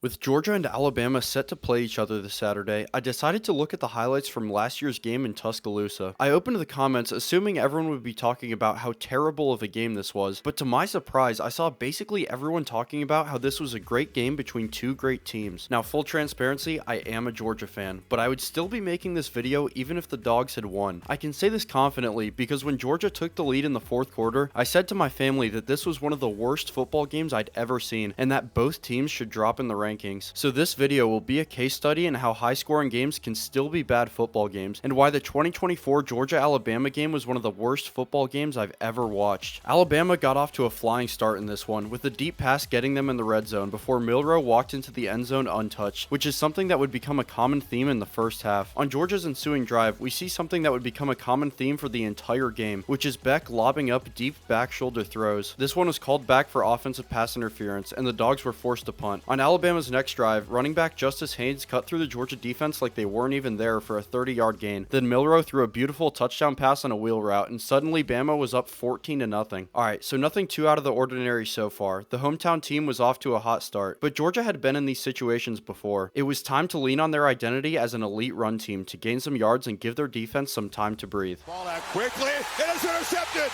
With Georgia and Alabama set to play each other this Saturday, I decided to look at the highlights from last year's game in Tuscaloosa. I opened the comments assuming everyone would be talking about how terrible of a game this was, but to my surprise, I saw basically everyone talking about how this was a great game between two great teams. Now, full transparency, I am a Georgia fan, but I would still be making this video even if the Dogs had won. I can say this confidently because when Georgia took the lead in the fourth quarter, I said to my family that this was one of the worst football games I'd ever seen, and that both teams should drop in the rankings. So this video will be a case study in how high-scoring games can still be bad football games, and why the 2024 Georgia-Alabama game was one of the worst football games I've ever watched. Alabama got off to a flying start in this one, with a deep pass getting them in the red zone before Milroe walked into the end zone untouched, which is something that would become a common theme in the first half. On Georgia's ensuing drive, we see something that would become a common theme for the entire game, which is Beck lobbing up deep back shoulder throws. This one was called back for offensive pass interference, and the Dogs were forced to punt. On Alabama's next drive, running back Justice Haynes cut through the Georgia defense like they weren't even there for a 30-yard gain. Then Milroe threw a beautiful touchdown pass on a wheel route, and suddenly Bama was up 14-0. Alright, so nothing too out of the ordinary so far. The hometown team was off to a hot start, but Georgia had been in these situations before. It was time to lean on their identity as an elite run team to gain some yards and give their defense some time to breathe. Ball out quickly, it is intercepted!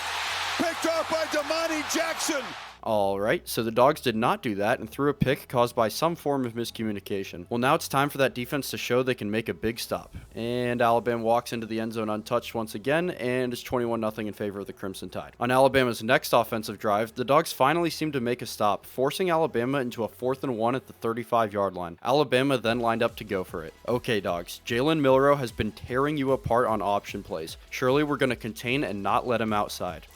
Picked off by Damani Jackson! Alright, so the Dogs did not do that and threw a pick caused by some form of miscommunication. Well, now it's time for that defense to show they can make a big stop. And Alabama walks into the end zone untouched once again, and it's 21-0 in favor of the Crimson Tide. On Alabama's next offensive drive, the Dogs finally seemed to make a stop, forcing Alabama into a 4th and 1 at the 35-yard line. Alabama then lined up to go for it. Okay, Dogs, Jalen Milroe has been tearing you apart on option plays. Surely we're going to contain and not let him outside.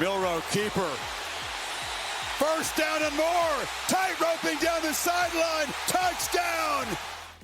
Milroe, keeper. First down and more. Tight roping down the sideline. Touchdown.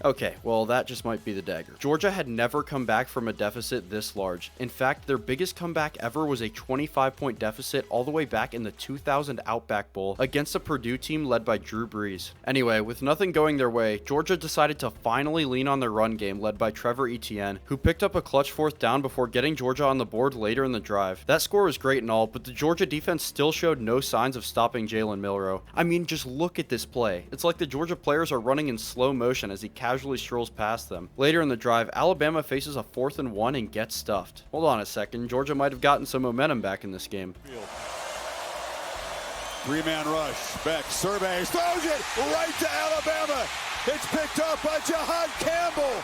Okay, well that just might be the dagger. Georgia had never come back from a deficit this large. In fact, their biggest comeback ever was a 25-point deficit all the way back in the 2000 Outback Bowl against a Purdue team led by Drew Brees. Anyway, with nothing going their way, Georgia decided to finally lean on their run game led by Trevor Etienne, who picked up a clutch 4th down before getting Georgia on the board later in the drive. That score was great and all, but the Georgia defense still showed no signs of stopping Jalen Milroe. I mean, just look at this play. It's like the Georgia players are running in slow motion as he casually strolls past them. Later in the drive, Alabama faces a 4th and 1 and gets stuffed. Hold on a second, Georgia might have gotten some momentum back in this game. Three-man rush. Beck surveys, throws it right to Alabama. It's picked up by Jahad Campbell.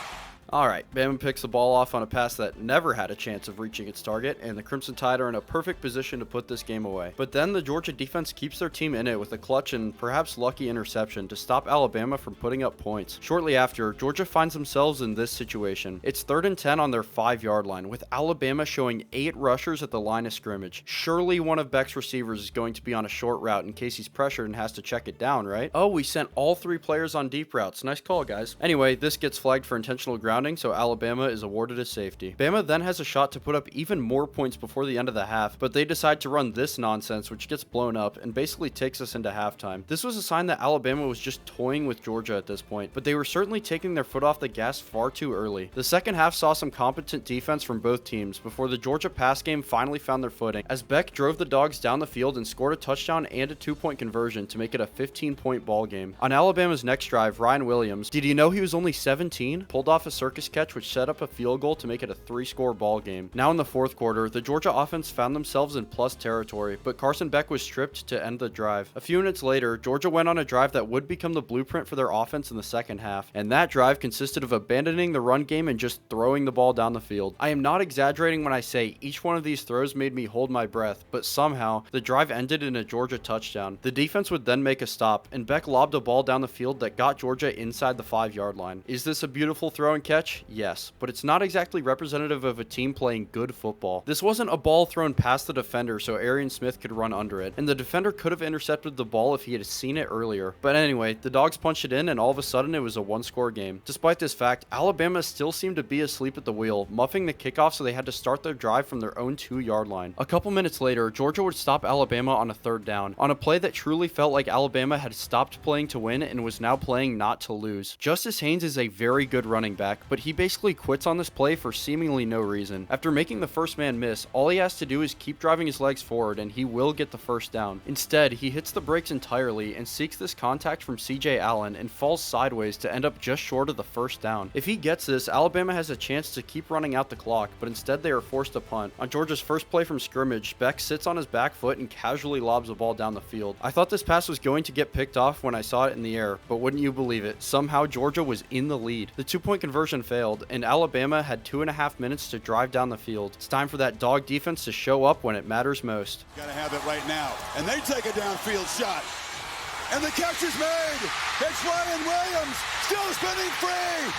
Alright, Bama picks the ball off on a pass that never had a chance of reaching its target, and the Crimson Tide are in a perfect position to put this game away. But then the Georgia defense keeps their team in it with a clutch and perhaps lucky interception to stop Alabama from putting up points. Shortly after, Georgia finds themselves in this situation. It's 3rd and 10 on their 5-yard line, with Alabama showing 8 rushers at the line of scrimmage. Surely one of Beck's receivers is going to be on a short route in case he's pressured and has to check it down, right? Oh, we sent all 3 players on deep routes. Nice call, guys. Anyway, this gets flagged for intentional grounding, so Alabama is awarded a safety. Bama then has a shot to put up even more points before the end of the half, but they decide to run this nonsense, which gets blown up and basically takes us into halftime. This was a sign that Alabama was just toying with Georgia at this point, but they were certainly taking their foot off the gas far too early. The second half saw some competent defense from both teams before the Georgia pass game finally found their footing, as Beck drove the Dogs down the field and scored a touchdown and a 2-point conversion to make it a 15-point ball game. On Alabama's next drive, Ryan Williams, did you know he was only 17? Pulled off a circus catch which set up a field goal to make it a 3-score ball game. Now in the fourth quarter, the Georgia offense found themselves in plus territory, but Carson Beck was stripped to end the drive. A few minutes later, Georgia went on a drive that would become the blueprint for their offense in the second half, and that drive consisted of abandoning the run game and just throwing the ball down the field. I am not exaggerating when I say each one of these throws made me hold my breath, but somehow, the drive ended in a Georgia touchdown. The defense would then make a stop, and Beck lobbed a ball down the field that got Georgia inside the 5-yard line. Is this a beautiful throw and catch? Yes, but it's not exactly representative of a team playing good football. This wasn't a ball thrown past the defender so Arian Smith could run under it, and the defender could have intercepted the ball if he had seen it earlier. But anyway, the Dogs punched it in and all of a sudden it was a 1-score game. Despite this fact, Alabama still seemed to be asleep at the wheel, muffing the kickoff so they had to start their drive from their own 2-yard line. A couple minutes later, Georgia would stop Alabama on a 3rd down, on a play that truly felt like Alabama had stopped playing to win and was now playing not to lose. Justice Haynes is a very good running back, but he basically quits on this play for seemingly no reason. After making the first man miss, all he has to do is keep driving his legs forward and he will get the first down. Instead, he hits the brakes entirely and seeks this contact from CJ Allen and falls sideways to end up just short of the first down. If he gets this, Alabama has a chance to keep running out the clock, but instead they are forced to punt. On Georgia's first play from scrimmage, Beck sits on his back foot and casually lobs the ball down the field. I thought this pass was going to get picked off when I saw it in the air, but wouldn't you believe it, somehow Georgia was in the lead. The 2-point conversion failed, and Alabama had 2.5 minutes to drive down the field. It's time for that dog defense to show up when it matters most. Gotta have it right now. And they take a downfield shot. And the catch is made. It's Ryan Williams, still spinning free.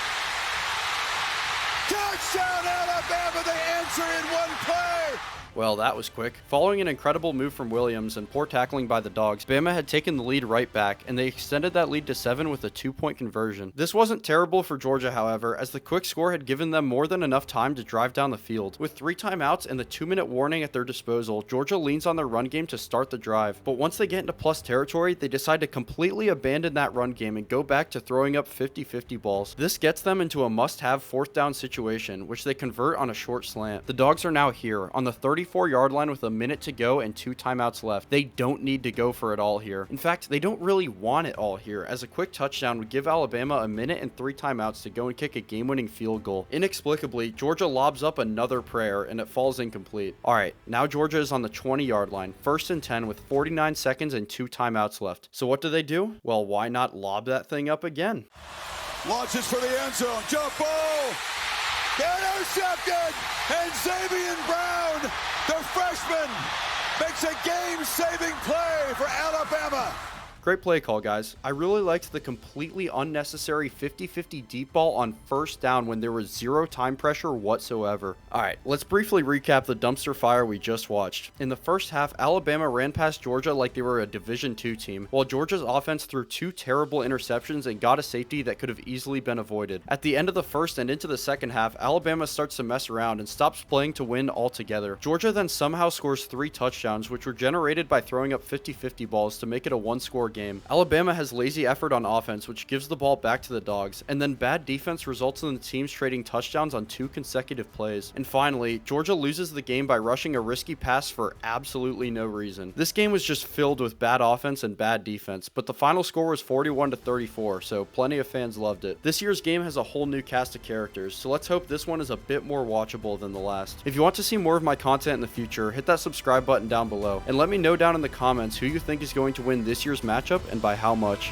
Touchdown, Alabama. They answer in one play. Well, that was quick. Following an incredible move from Williams and poor tackling by the Dogs, Bama had taken the lead right back, and they extended that lead to 7 with a 2-point conversion. This wasn't terrible for Georgia, however, as the quick score had given them more than enough time to drive down the field. With 3 timeouts and the 2-minute warning at their disposal, Georgia leans on their run game to start the drive. But once they get into plus territory, they decide to completely abandon that run game and go back to throwing up 50-50 balls. This gets them into a must-have 4th down situation, which they convert on a short slant. The Dogs are now here, on the 34-yard line with a minute to go and 2 timeouts left. They don't need to go for it all here. In fact, they don't really want it all here, as a quick touchdown would give Alabama a minute and 3 timeouts to go and kick a game-winning field goal. Inexplicably, Georgia lobs up another prayer and it falls incomplete. Alright, now Georgia is on the 20-yard line, 1st and 10 with 49 seconds and 2 timeouts left. So what do? Well, why not lob that thing up again? Launches for the end zone. Jump ball. Intercepted. And Xavier Brown, the freshman, makes a game-saving play for Alabama. Great play call, guys. I really liked the completely unnecessary 50-50 deep ball on 1st down when there was 0 time pressure whatsoever. Alright, let's briefly recap the dumpster fire we just watched. In the first half, Alabama ran past Georgia like they were a Division II team, while Georgia's offense threw 2 terrible interceptions and got a safety that could have easily been avoided. At the end of the first and into the second half, Alabama starts to mess around and stops playing to win altogether. Georgia then somehow scores 3 touchdowns, which were generated by throwing up 50-50 balls to make it a 1-score game. Alabama has lazy effort on offense, which gives the ball back to the Dogs, and then bad defense results in the teams trading touchdowns on 2 consecutive plays. And finally, Georgia loses the game by rushing a risky pass for absolutely no reason. This game was just filled with bad offense and bad defense, but the final score was 41-34, so plenty of fans loved it. This year's game has a whole new cast of characters, so let's hope this one is a bit more watchable than the last. If you want to see more of my content in the future, hit that subscribe button down below, and let me know down in the comments who you think is going to win this year's matchup and by how much.